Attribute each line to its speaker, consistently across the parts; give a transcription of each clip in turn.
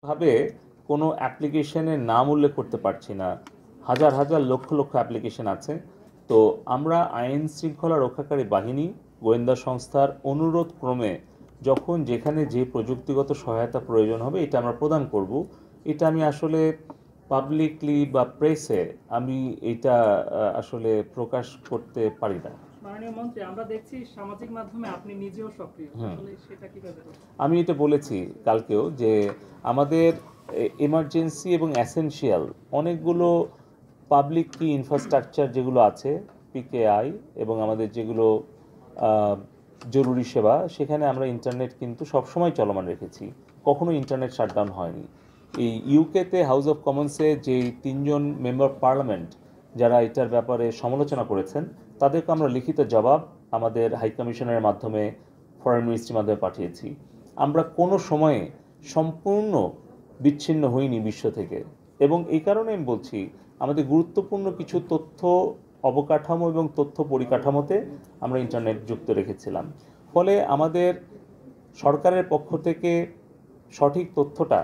Speaker 1: ভাবে কোনো অ্যাপ্লিকেশনের নাম উল্লেখ করতে পারছি না। হাজার হাজার লক্ষ লক্ষ অ্যাপ্লিকেশন আছে। তো আমরা আইন শৃঙ্খলা রক্ষাকারী বাহিনী, গোয়েন্দা সংস্থার অনুরোধ ক্রমে যখন যেখানে যে প্রযুক্তিগত সহায়তা প্রয়োজন হবে এটা আমরা প্রদান করব। এটা আমি আসলে পাবলিকলি বা প্রেসে আমি এটা আসলে প্রকাশ করতে পারি না।
Speaker 2: মাননীয় মন্ত্রী, আমরা দেখছি সামাজিক মাধ্যমে আপনি নিজেও সক্রিয়, আসলে সেটা কিভাবে করছেন?
Speaker 1: আমি এটা বলেছি কালকেও যে আমাদের এমার্জেন্সি এবং অ্যাসেনশিয়াল অনেকগুলো পাবলিক কি ইনফ্রাস্ট্রাকচার যেগুলো আছে, পিকেআই এবং আমাদের যেগুলো আহ, জরুরি সেবা, সেখানে আমরা ইন্টারনেট কিন্তু সবসময় চলমান রেখেছি, কখনো ইন্টারনেট শাটডাউন হয়নি। এই ইউকেতে হাউস অফ কমন্সে যে তিনজন মেম্বার পার্লামেন্ট যারা এটার ব্যাপারে সমালোচনা করেছেন তাদেরকে আমরা লিখিত জবাব আমাদের হাইকমিশনের মাধ্যমে, ফরেন মিনিস্ট্রির মাধ্যমে পাঠিয়েছি। আমরা কোনো সময়ে সম্পূর্ণ বিচ্ছিন্ন হইনি বিশ্ব থেকে, এবং এই কারণে আমি বলছি আমাদের গুরুত্বপূর্ণ কিছু তথ্য অবকাঠামো এবং তথ্য পরিকাঠামোতে আমরা ইন্টারনেট যুক্ত রেখেছিলাম। ফলে আমাদের সরকারের পক্ষ থেকে সঠিক তথ্যটা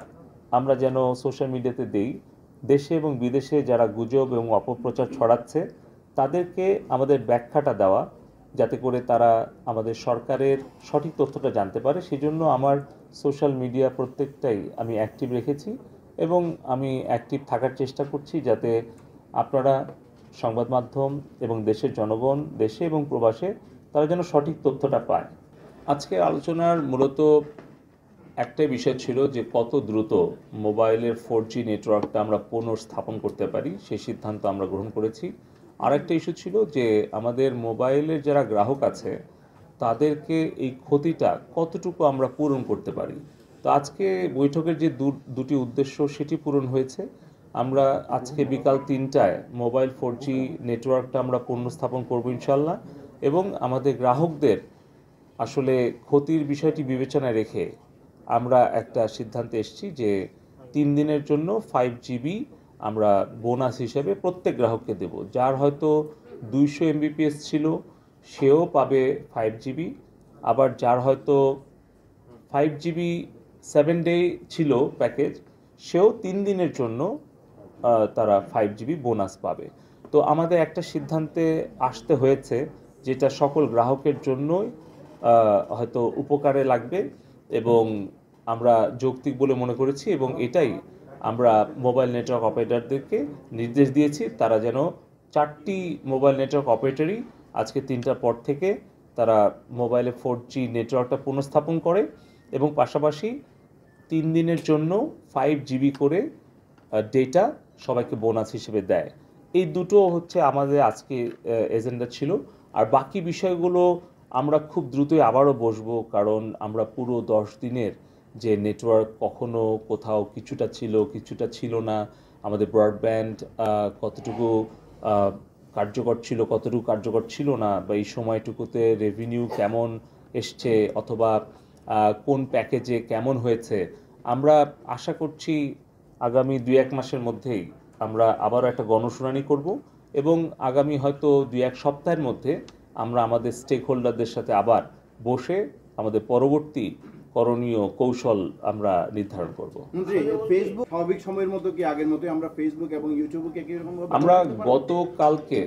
Speaker 1: আমরা যেন সোশ্যাল মিডিয়াতে দেই। দেশে এবং বিদেশে যারা গুজব এবং অপপ্রচার ছড়াচ্ছে তাদেরকে আমাদের ব্যাখ্যাটা দেওয়া, যাতে করে তারা আমাদের সরকারের সঠিক তথ্যটা জানতে পারে। সেজন্য আমার সোশ্যাল মিডিয়া প্রত্যেকটাই আমি অ্যাক্টিভ রেখেছি এবং আমি অ্যাক্টিভ থাকার চেষ্টা করছি যাতে আপনারা, সংবাদ মাধ্যম এবং দেশের জনগণ, দেশে এবং প্রবাসে, তারা যেন সঠিক তথ্যটা পায়। আজকের আলোচনার মূলত একটাই বিষয় ছিল যে কত দ্রুত মোবাইলের 4G নেটওয়ার্কটা আমরা পুনর্স্থাপন করতে পারি, সেই সিদ্ধান্ত আমরা গ্রহণ করেছি। আর একটা ইস্যু ছিল যে আমাদের মোবাইলের যারা গ্রাহক আছে তাদেরকে এই ক্ষতিটা কতটুকু আমরা পূরণ করতে পারি। তো আজকে বৈঠকের যে দুটি উদ্দেশ্য সেটি পূরণ হয়েছে। আমরা আজকে বিকাল 3টায় মোবাইল 4G নেটওয়ার্কটা আমরা পুনর্স্থাপন করব ইনশাল্লাহ, এবং আমাদের গ্রাহকদের আসলে ক্ষতির বিষয়টি বিবেচনায় রেখে আমরা একটা সিদ্ধান্তে এসেছি যে 3 দিনের জন্য 5GB আমরা বোনাস হিসেবে প্রত্যেক গ্রাহককে দেব। যার হয়তো 200 MBPS ছিল সেও পাবে 5GB, আবার যার হয়তো 5GB 7 ডে ছিল প্যাকেজ সেও 3 দিনের জন্য তারা 5GB বোনাস পাবে। তো আমাদের একটা সিদ্ধান্তে আসতে হয়েছে যেটা সকল গ্রাহকের জন্যই হয়তো উপকারে লাগবে এবং আমরা যৌক্তিক বলে মনে করেছি, এবং এটাই আমরা মোবাইল নেটওয়ার্ক অপারেটরদেরকে নির্দেশ দিয়েছি তারা যেন 4টি মোবাইল নেটওয়ার্ক অপারেটরই আজকে 3টার পর থেকে তারা মোবাইলে 4G নেটওয়ার্কটা পুনঃস্থাপন করে এবং পাশাপাশি 3 দিনের জন্য 5GB করে ডেটা সবাইকে বোনাস হিসেবে দেয়। এই দুটো হচ্ছে আমাদের আজকে এজেন্ডা ছিল। আর বাকি বিষয়গুলো আমরা খুব দ্রুতই আবারও বসবো, কারণ আমরা পুরো 10 দিনের যে নেটওয়ার্ক কখনো কোথাও কিছুটা ছিল না, আমাদের ব্রডব্যান্ড কতটুকু কার্যকর ছিল, কতটুকু কার্যকর ছিল না, বা এই সময়টুকুতে রেভিনিউ কেমন এসছে অথবা কোন প্যাকেজে কেমন হয়েছে, আমরা আশা করছি আগামী 2-1 মাসের মধ্যেই আমরা আবারও একটা গণশুনানি করব এবং আগামী হয়তো 2-1 সপ্তাহের মধ্যে আমরা আমাদের স্টেক হোল্ডারদের সাথে আবার বসে আমাদের পরবর্তী করণীয় কৌশল আমরা নির্ধারণ করব।
Speaker 3: ফেসবুক স্বাভাবিক সময়ের মতো কি আগের মতোই আমরা ফেসবুক এবং ইউটিউবকে কি রকম
Speaker 1: আমরা গতকালকে